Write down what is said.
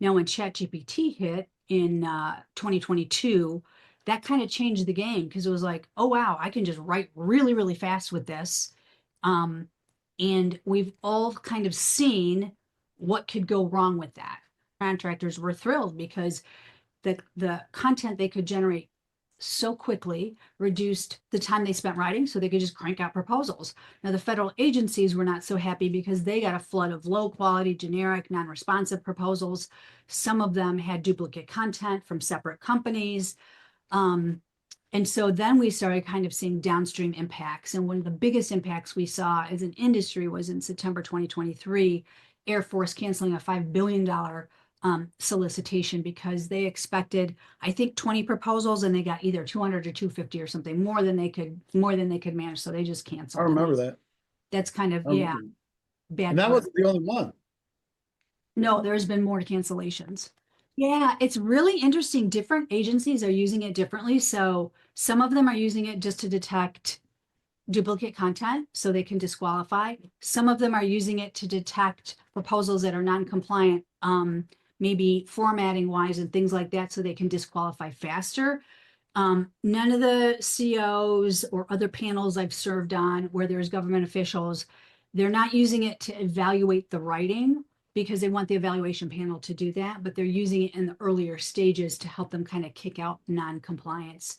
Now, when ChatGPT hit in 2022, that kind of changed the game because it was like, oh, wow, I can just write really, really fast with this. Um, and we've all kind of seen what could go wrong with that. Contractors were thrilled because the content they could generate so quickly reduced the time they spent writing so they could just crank out proposals. Now, the federal agencies were not so happy because they got a flood of low quality, generic, non responsive proposals. Some of them had duplicate content from separate companies. Um, and so then we started kind of seeing downstream impacts. And one of the biggest impacts we saw as an industry was in September 2023, Air Force canceling a $5 billion solicitation because they expected, I think, 20 proposals and they got either 200 or 250 or something more than they could manage. So they just I canceled them. remember that. That's kind of, I yeah, remember. And bad that for. wasn't the only one. No, there's been more cancellations. Yeah, it's really interesting. Different agencies are using it differently. So some of them are using it just to detect duplicate content so they can disqualify. Some of them are using it to detect proposals that are non-compliant, maybe formatting wise and things like that, so they can disqualify faster. None of the COs or other panels I've served on where there's government officials, they're not using it to evaluate the writing because they want the evaluation panel to do that, but they're using it in the earlier stages to help them kind of kick out non-compliance.